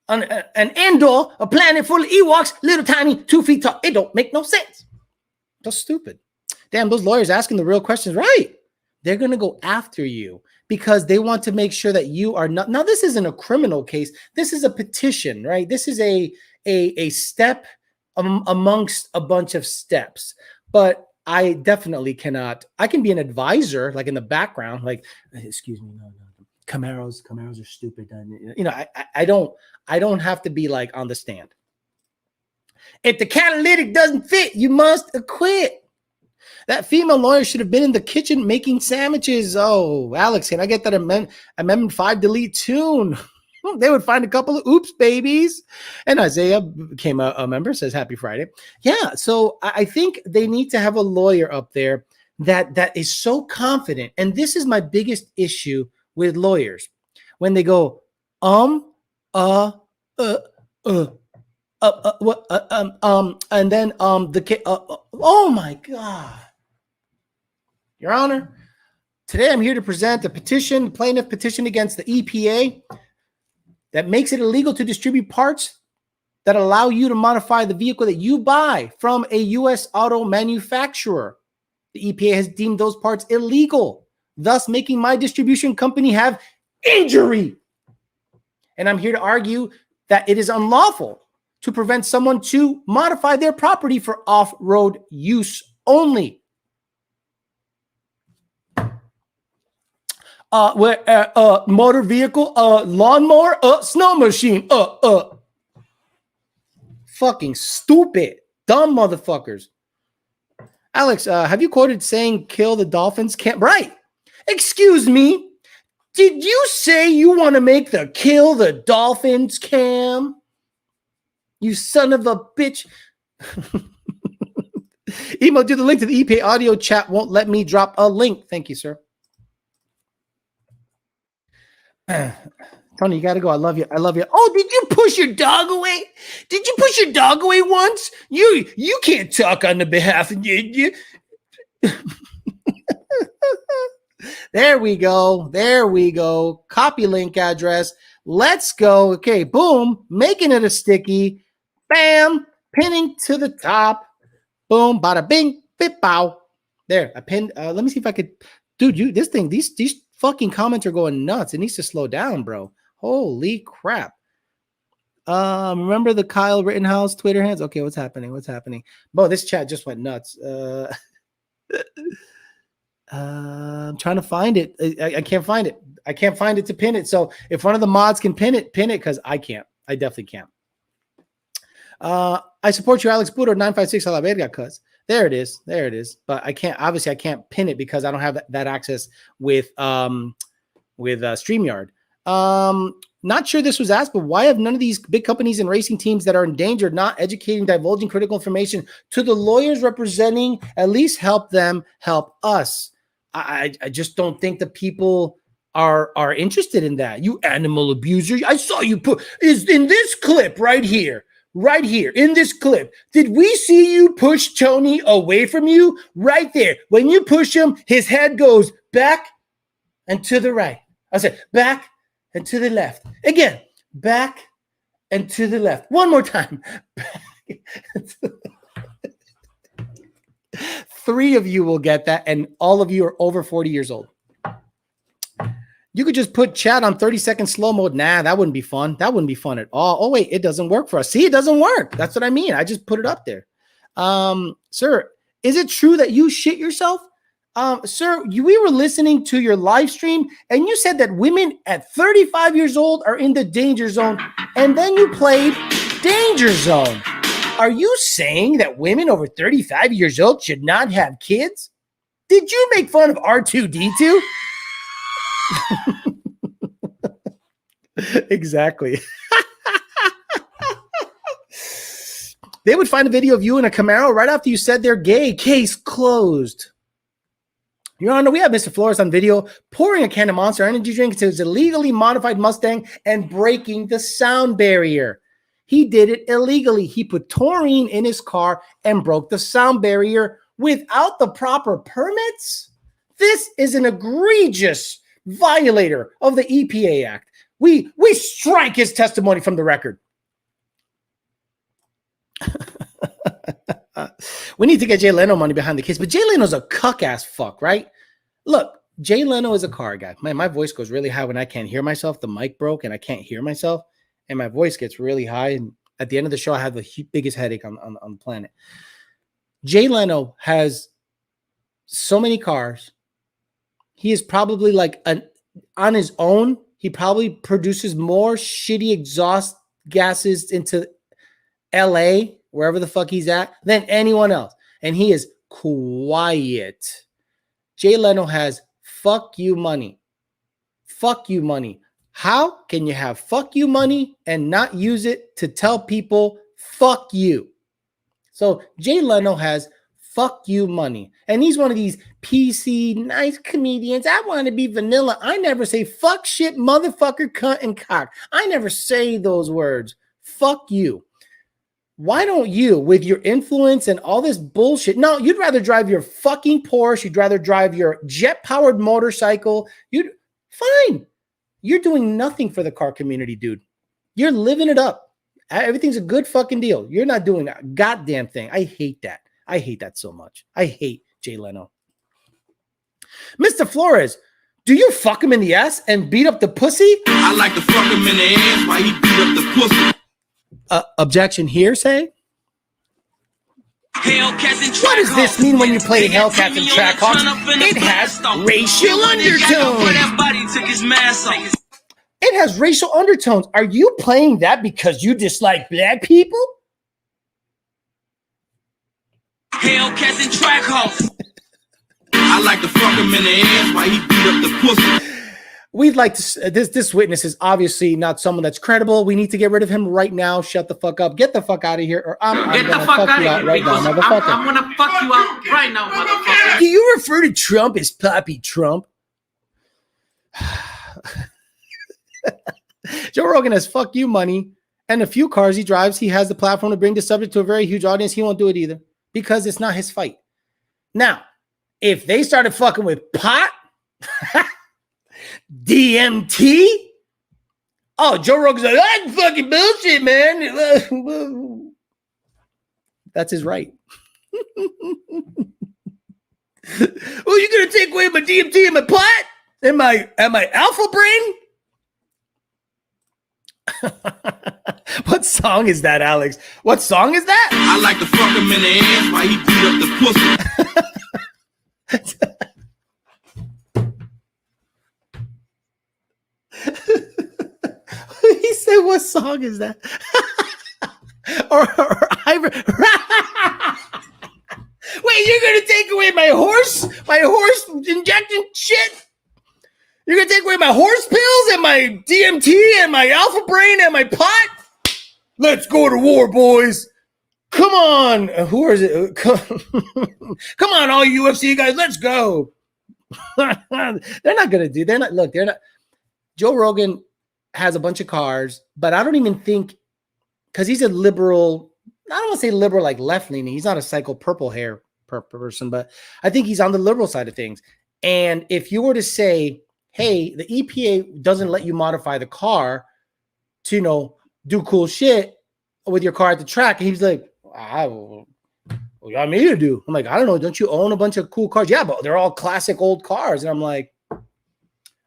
on an Endor, a planet full of Ewoks, little tiny, 2 feet tall? It don't make no sense. That's stupid. Damn, those lawyers asking the real questions, right? They're going to go after you because they want to make sure that you are not. Now, this isn't a criminal case. This is a petition, right? This is a step amongst a bunch of steps. But I definitely cannot. I can be an advisor, like in the background, like, excuse me, no. Camaros are stupid. You know, I don't have to be like on the stand. If the catalytic doesn't fit, you must acquit. That female lawyer should have been in the kitchen making sandwiches. Oh, Alex, can I get that Amendment 5 delete tune? They would find a couple of oops babies. And Isaiah became a member, says happy Friday. Yeah, so I think they need to have a lawyer up there that is so confident. And this is my biggest issue with lawyers. When they go, and then oh my God. Your Honor, today I'm here to present a petition, plaintiff petition against the EPA that makes it illegal to distribute parts that allow you to modify the vehicle that you buy from a U.S. auto manufacturer. The EPA has deemed those parts illegal, thus making my distribution company have injury. And I'm here to argue that it is unlawful to prevent someone to modify their property for off-road use only. Motor vehicle, lawnmower, snow machine, fucking stupid, dumb motherfuckers. Alex, have you quoted saying kill the dolphins? Can't, right. Excuse me. Did you say you want to make the kill the dolphins cam? You son of a bitch. Email to the link to the EPA audio chat. Won't let me drop a link. Thank you, sir. Tony, you gotta go. I love you. I love you. Oh, did you push your dog away? Did you push your dog away once? You can't talk on the behalf of you. There we go. There we go. Copy link address. Let's go. Okay, boom. Making it a sticky. Bam. Pinning to the top. Boom. Bada bing. Bip bow. There. I pinned. Let me see if I could. Dude, this thing, these fucking comments are going nuts. It needs to slow down, bro. Holy crap. Remember the Kyle Rittenhouse Twitter hands? Okay, what's happening? What's happening? Bro, this chat just went nuts. I'm trying to find it. I can't find it. I can't find it to pin it. So if one of the mods can pin it because I can't. I definitely can't. I support you, Alex Budo 956 a la verga, cuz. There it is. There it is. But I can't, obviously I can't pin it because I don't have that access with StreamYard. Not sure this was asked, but why have none of these big companies and racing teams that are endangered not educating, divulging critical information to the lawyers representing, at least help them help us? I just don't think the people are interested in that. You animal abuser. I saw you put is in this clip right here in this clip. Did we see you push Tony away from you? Right there. When you push him, his head goes back and to the right. I said back and to the left. Again, back and to the left. One more time. Three of you will get that, and all of you are over 40 years old. You could just put chat on 30-second slow mode. Nah, that wouldn't be fun. That wouldn't be fun at all. Oh, wait, it doesn't work for us. See, it doesn't work. That's what I mean. I just put it up there. Sir, is it true that you shit yourself? Sir, we were listening to your live stream, and you said that women at 35 years old are in the danger zone, and then you played Danger Zone. Are you saying that women over 35 years old should not have kids? Did you make fun of R2-D2? Exactly. They would find a video of you in a Camaro right after you said they're gay. Case closed. Your Honor, we have Mr. Flores on video pouring a can of Monster Energy drink into his illegally modified Mustang and breaking the sound barrier. He did it illegally. He put taurine in his car and broke the sound barrier without the proper permits? This is an egregious violator of the EPA Act. We strike his testimony from the record. We need to get Jay Leno money behind the case, but Jay Leno's a cuck ass fuck, right? Look, Jay Leno is a car guy. My voice goes really high when I can't hear myself. The mic broke and I can't hear myself, and my voice gets really high. And at the end of the show, I have the biggest headache on the planet. Jay Leno has so many cars. He is probably like on his own. He probably produces more shitty exhaust gases into LA, wherever the fuck he's at, than anyone else. And he is quiet. Jay Leno has fuck you money. Fuck you money. How can you have fuck you money and not use it to tell people fuck you? So Jay Leno has fuck you money. And he's one of these PC nice comedians. I want to be vanilla. I never say fuck, shit, motherfucker, cunt, and cock. I never say those words. Fuck you. Why don't you, with your influence and all this bullshit? No, you'd rather drive your fucking Porsche. You'd rather drive your jet-powered motorcycle. Fine. You're doing nothing for the car community, dude. You're living it up. Everything's a good fucking deal. You're not doing a goddamn thing. I hate that. I hate that so much. I hate Jay Leno. Mr. Flores, do you fuck him in the ass and beat up the pussy? I like to fuck him in the ass while he beat up the pussy. Objection hearsay? What does this mean when you play Hellcats and Trackhawks? It has racial undertones. It has racial undertones. Are you playing that because you dislike black people? Hellcats and Trackhawks. I like to fuck him in the ass while he beat up the pussy. We'd like to. This witness is obviously not someone that's credible. We need to get rid of him right now. Shut the fuck up. Get the fuck out of here, or I'm gonna fuck you out right now, motherfucker. I'm gonna fuck you out right now, motherfucker. Do you refer to Trump as Poppy Trump? Joe Rogan has fuck you money and a few cars he drives. He has the platform to bring the subject to a very huge audience. He won't do it either because it's not his fight. Now, if they started fucking with pot, DMT, oh, Joe Rogan's like, that's fucking bullshit, man. That's his right. Oh, you're gonna take away my DMT and my pot and my alpha brain? What song is that, Alex? What song is that? I like to fuck him in the ass while he beat up the pussy. He said, what song is that? Wait, you're gonna take away my horse injection shit? You're gonna take away my horse pills and my DMT and my alpha brain and my pot? Let's go to war, boys. Come on. Who is it? Come on, all UFC guys, let's go. They're not gonna do. They're not. Joe Rogan has a bunch of cars, but I don't even think, because he's a liberal. I don't want to say liberal like left leaning. He's not a psycho purple hair person, but I think he's on the liberal side of things. And if you were to say, hey, the EPA doesn't let you modify the car to, do cool shit with your car at the track. And he's like, what do you want me to do? I'm like, I don't know. Don't you own a bunch of cool cars? Yeah, but they're all classic old cars. And I'm like,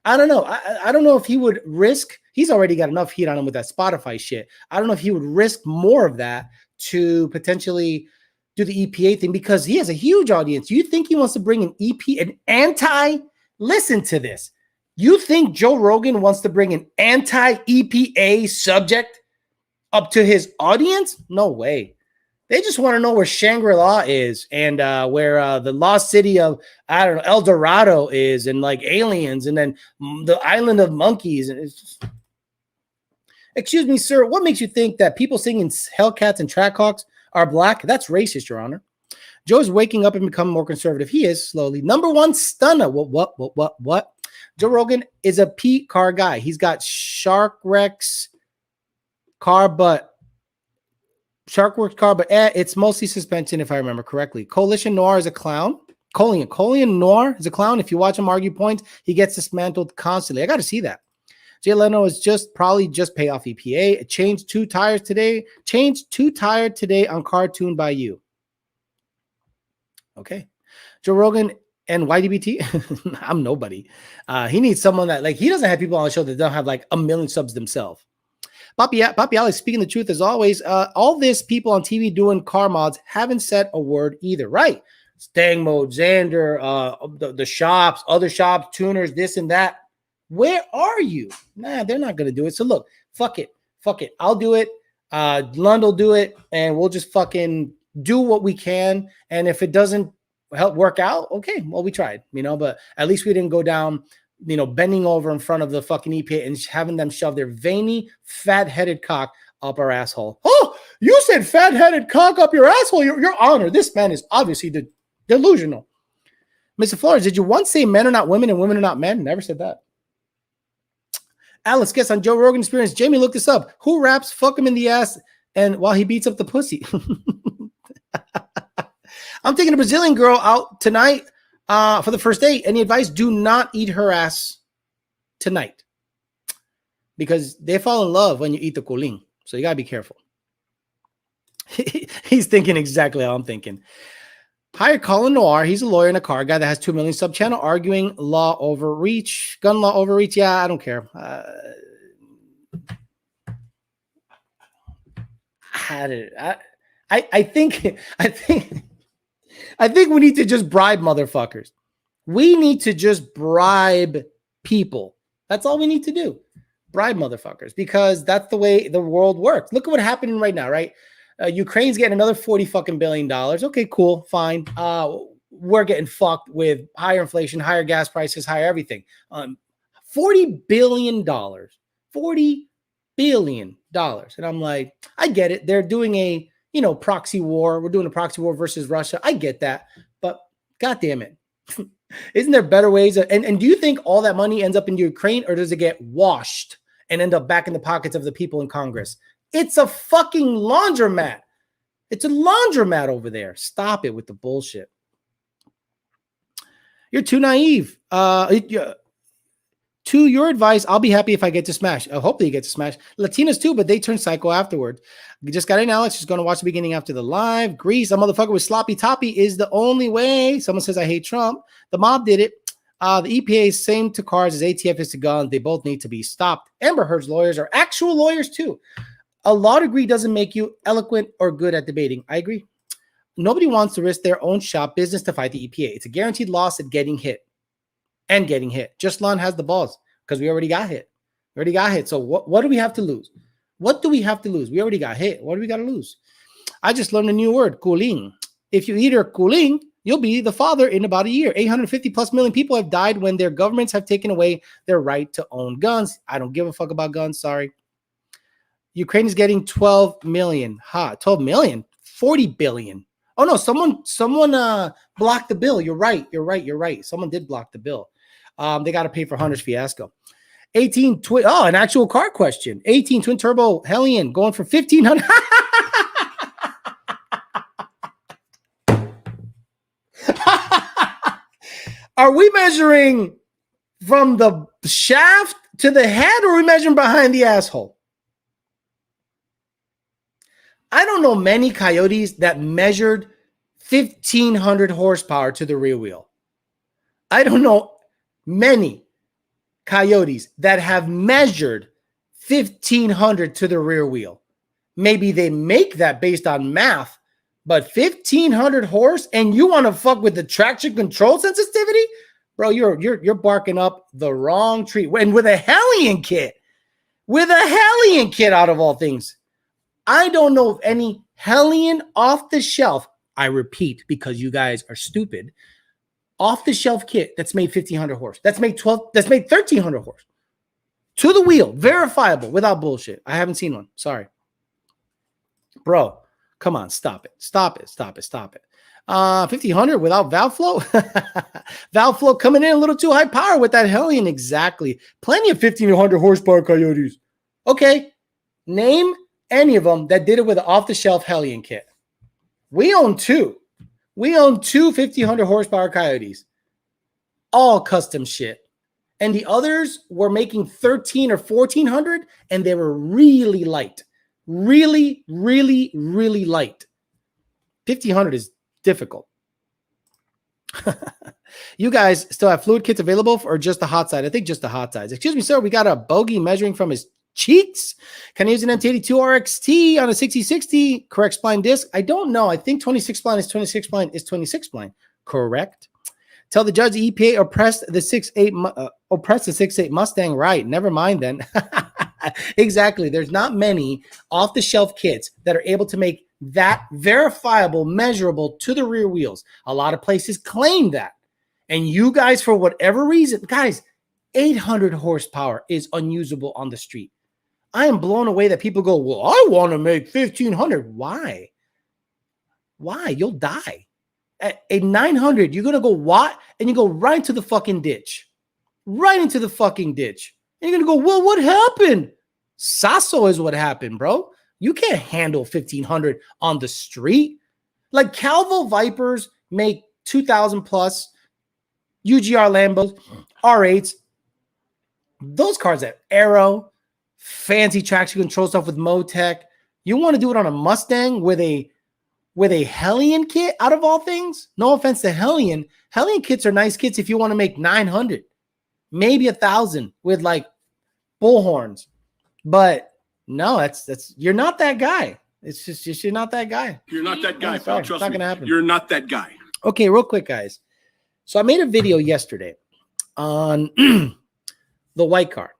I don't know. I don't know if he would risk. He's already got enough heat on him with that Spotify shit. I don't know if he would risk more of that to potentially do the EPA thing because he has a huge audience. You think he wants to bring listen to this. You think Joe Rogan wants to bring an anti-EPA subject up to his audience? No way. They just want to know where Shangri-La is and where the lost city of, El Dorado is, and like aliens, and then the island of monkeys. And it's just... Excuse me, sir. What makes you think that people singing Hellcats and Trackhawks are black? That's racist, Your Honor. Joe's waking up and becoming more conservative. He is slowly. Number one stunner. What? Joe Rogan is a Pete car guy. He's got Shark Rex car, but Sharkworks car, but it's mostly suspension if I remember correctly. Coalition Noir is a clown. Coalition Noir is a clown. If you watch him argue points, he gets dismantled constantly. I got to see that. Jay Leno is probably just pay off EPA. It changed 2 tires today. Changed 2 tires today on cartoon by you. Okay. Joe Rogan and YDBT. I'm nobody. He needs someone that he doesn't have people on the show that don't have 1 million subs themselves. Papi Alex speaking the truth as always. All this people on TV doing car mods haven't said a word either. Right. Stang Mode, Xander, the shops, other shops, tuners, this and that. Where are you? Nah, they're not going to do it. So look, fuck it. I'll do it. Lund will do it. And we'll just fucking do what we can. And if it doesn't help work out, okay, well, we tried, but at least we didn't go down, bending over in front of the fucking EPA and having them shove their veiny, fat-headed cock up our asshole. Oh, you said fat-headed cock up your asshole. Your honor. This man is obviously delusional. Mr. Flores, did you once say men are not women and women are not men? Never said that. Alice, guess on Joe Rogan Experience. Jamie, look this up. Who raps fuck him in the ass and while he beats up the pussy? I'm taking a Brazilian girl out tonight for the first date. Any advice? Do not eat her ass tonight because they fall in love when you eat the colin. So you got to be careful. He's thinking exactly how I'm thinking. Hire Colin Noir. He's a lawyer and a car guy that has 2 million sub channel arguing law overreach, gun law overreach. Yeah, I don't care. I think we need to just bribe motherfuckers. We need to just bribe people. That's all we need to do. Bribe motherfuckers because that's the way the world works. Look at what's happening right now, right? Ukraine's getting another $40 billion. Okay, cool, fine. We're getting fucked with higher inflation, higher gas prices, higher everything. $40 billion. $40 billion. And I'm like, I get it. They're doing a proxy war. We're doing a proxy war versus Russia. I get that. But God damn it. Isn't there better ways? And do you think all that money ends up in Ukraine or does it get washed and end up back in the pockets of the people in Congress? It's a fucking laundromat. It's a laundromat over there. Stop it with the bullshit. You're too naive. To your advice, I'll be happy if I get to smash. Hopefully you get to smash. Latinas too, but they turn psycho afterward. We just got in, Alex. She's going to watch the beginning after the live. Greece, a motherfucker with sloppy toppy is the only way. Someone says, I hate Trump. The mob did it. The EPA is same to cars as ATF is to guns. They both need to be stopped. Amber Heard's lawyers are actual lawyers too. A law degree doesn't make you eloquent or good at debating. I agree. Nobody wants to risk their own shop business to fight the EPA. It's a guaranteed loss at getting hit. Just Lon has the balls because we already got hit. So what do we have to lose? What do we have to lose? We already got hit. What do we got to lose? I just learned a new word, cooling. If you eat her cooling, you'll be the father in about a year. 850 plus million people have died when their governments have taken away their right to own guns. I don't give a fuck about guns. Sorry. Ukraine is getting 12 million. 12 million? 40 billion. Oh no, someone blocked the bill. You're right. Someone did block the bill. They got to pay for Hunter's fiasco. 18 twin. Oh, an actual car question. 18 twin turbo Hellion going for 1,500. Are we measuring from the shaft to the head, or are we measuring behind the asshole? I don't know many coyotes that measured 1,500 horsepower to the rear wheel. I don't know many coyotes that have measured 1,500 to the rear wheel. Maybe they make that based on math, but 1,500 horse and you want to fuck with the traction control sensitivity? Bro, you're barking up the wrong tree. And with a Hellion kit out of all things. I don't know of any Hellion off the shelf. I repeat, because you guys are stupid. Off the shelf kit that's made 1,500 horse. That's made 1,300 horse. To the wheel, verifiable, without bullshit. I haven't seen one. Sorry. Bro, come on, stop it. 1,500 without valve flow? Valve flow coming in a little too high power with that Hellion. Exactly. Plenty of 1,500 horsepower coyotes. Okay. Name any of them that did it with an off-the-shelf Hellion kit. We own two. We own two 1,500 horsepower Coyotes. All custom shit. And the others were making 1,300 or 1,400, and they were really light. Really, really, really light. 1,500 is difficult. You guys still have fluid kits available or just the hot side? I think just the hot sides. Excuse me, sir. We got a bogey measuring from his cheeks. Can I use an MT82 RXT on a 6060? Correct spline disc? I don't know. I think 26 spline is 26 spline is 26 spline. Correct. Tell the judge the EPA oppressed the 6.8 Mustang. Right. Never mind then. Exactly. There's not many off-the-shelf kits that are able to make that verifiable, measurable to the rear wheels. A lot of places claim that. And you guys, for whatever reason, guys, 800 horsepower is unusable on the street. I am blown away that people go, well, I want to make 1,500. Why? Why? You'll die. At a 900, you're going to go what? And you go right into the fucking ditch. Right into the fucking ditch. And you're going to go, well, what happened? Sasso is what happened, bro. You can't handle 1,500 on the street. Like Calvo Vipers make 2,000 plus. UGR Lambos, R8s. Those cars have aero, fancy traction control stuff with Motec. You want to do it on a Mustang with a Hellion kit out of all things? No offense to Hellion. Hellion kits are nice kits if you want to make 900, maybe 1,000 with like bullhorns. But no, that's you're not that guy. It's just you're not that guy. You're not that guy, Oh, sorry. pal. Trust It's not me. gonna happen. You're not that guy. Okay, real quick, guys. So I made a video yesterday on the white car.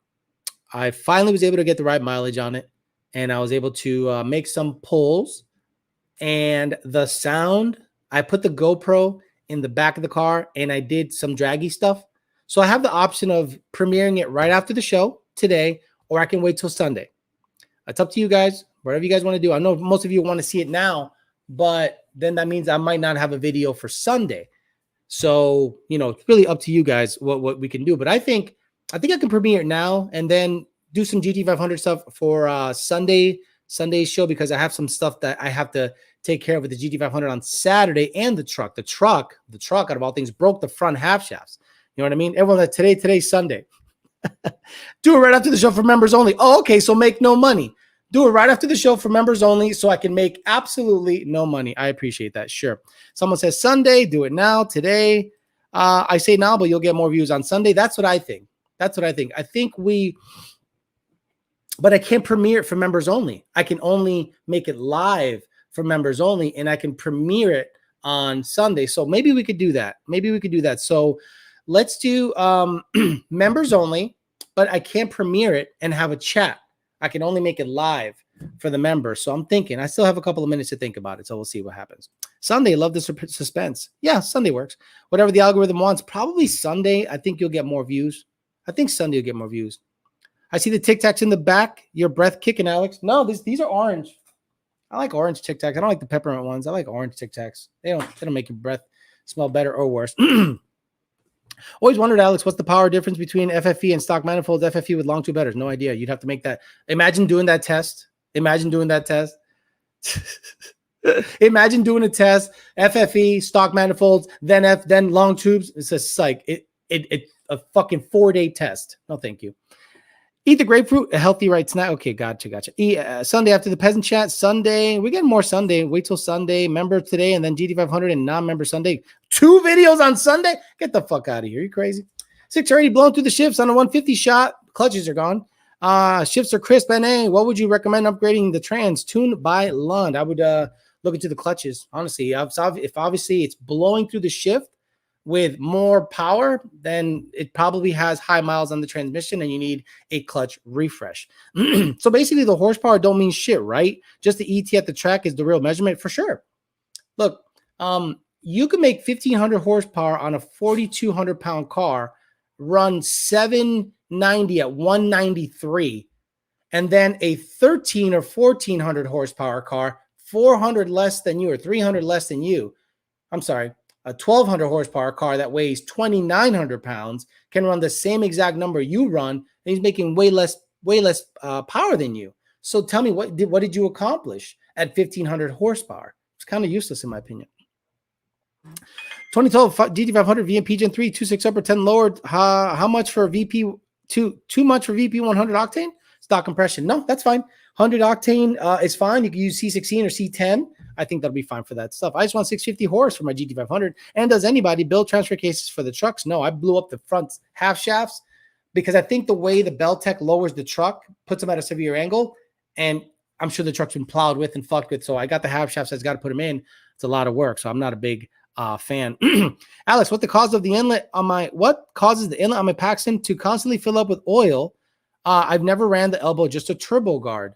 I finally was able to get the right mileage on it, and I was able to make some pulls. And the sound, I put the GoPro in the back of the car, and I did some draggy stuff. So I have the option of premiering it right after the show today, or I can wait till Sunday. It's up to you guys, whatever you guys want to do. I know most of you want to see it now, but then that means I might not have a video for Sunday. So, you know, it's really up to you guys what we can do. But I think I can premiere it now and then do some GT500 stuff for Sunday's show, because I have some stuff that I have to take care of with the GT500 on Saturday, and the truck out of all things broke the front half shafts. You know what I mean? Everyone, that today's Sunday. Do it right after the show for members only. Oh, okay. So make no money. Do it right after the show for members only so I can make absolutely no money. I appreciate that. Sure. Someone says Sunday, do it now, today. I say now, but you'll get more views on Sunday. That's what I think. But I can't premiere it for members only. I can only make it live for members only, and I can premiere it on Sunday. So maybe we could do that. So let's do members only, but I can't premiere it and have a chat. I can only make it live for the members. So I'm thinking, I still have a couple of minutes to think about it. So we'll see what happens. Sunday, love the suspense. Yeah, Sunday works. Whatever the algorithm wants, probably Sunday. I think you'll get more views. I see the Tic Tacs in the back. Your breath kicking, Alex. No, these are orange. I like orange Tic Tacs. I don't like the peppermint ones. I like orange Tic Tacs. They don't make your breath smell better or worse. Always wondered, Alex, what's the power difference between FFE and stock manifolds? FFE with long tube headers. No idea. You'd have to make that. Imagine doing that test. Imagine doing a test. FFE, stock manifolds, then long tubes. It's a psych. It's a fucking 4-day test. No, thank you. Eat the grapefruit, a healthy right snack. Okay, gotcha. Sunday after the peasant chat. Sunday, we get more Sunday. Wait till Sunday. Member today, and then GT500 and non-member Sunday. 2 videos on Sunday? Get the fuck out of here. You crazy? 680 blown through the shifts on a 150 shot. Clutches are gone. Shifts are crisp. NA. What would you recommend upgrading the trans? Tuned by Lund. I would look into the clutches. Honestly, if obviously it's blowing through the shift with more power, then it probably has high miles on the transmission and you need a clutch refresh. So basically the horsepower don't mean shit, right? Just the ET at the track is the real measurement for sure. Look, you can make 1,500 horsepower on a 4,200 pound car, run 790 at 193, and then a 13 or 1,400 horsepower car, 400 less than you or 300 less than you. I'm sorry. A 1,200 horsepower car that weighs 2,900 pounds can run the same exact number you run, and he's making way less power than you. So tell me, what did you accomplish at 1,500 horsepower? It's kind of useless in my opinion. 2012 GT500 VMP Gen 3, 2.6 upper, 10 lower. How much for VP? Too much for VP 100 octane? Stock compression. No, that's fine. 100 octane is fine. You can use C16 or C10. I think that'll be fine for that stuff. I just want 650 horse for my GT500. And does anybody build transfer cases for the trucks? No, I blew up the front half shafts because I think the way the Beltec lowers the truck puts them at a severe angle. And I'm sure the truck's been plowed with and fucked with. So I got the half shafts. I've got to put them in. It's a lot of work. So I'm not a big fan. Alex, what causes the inlet on my Paxton to constantly fill up with oil? I've never ran the elbow, just a turbo guard.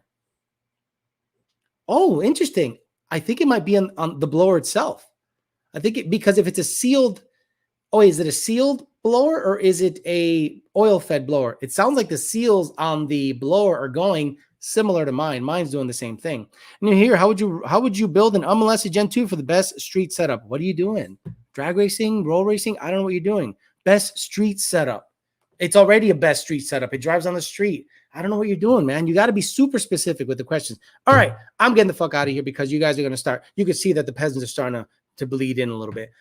Oh, interesting. I think it might be on the blower itself. I think because if it's a sealed, is it a sealed blower or is it a oil fed blower? It sounds like the seals on the blower are going similar to mine. Mine's doing the same thing. And here, how would you build an unmolested Gen 2 for the best street setup? What are you doing? Drag racing, roll racing? I don't know what you're doing. Best street setup. It's already a best street setup. It drives on the street. I don't know what you're doing, man. You got to be super specific with the questions. All right, I'm getting the fuck out of here because you guys are going to start. You can see that the peasants are starting to bleed in a little bit.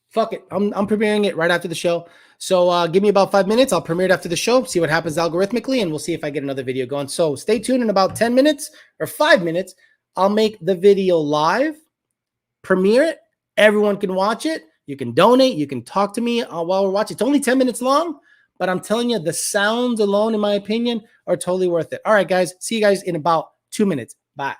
Fuck it. I'm premiering it right after the show. So give me about 5 minutes. I'll premiere it after the show, see what happens algorithmically, and we'll see if I get another video going. So stay tuned. In about 10 minutes or 5 minutes, I'll make the video live, premiere it. Everyone can watch it. You can donate. You can talk to me while we're watching. It's only 10 minutes long, but I'm telling you, the sounds alone, in my opinion, are totally worth it. All right, guys. See you guys in about 2 minutes. Bye.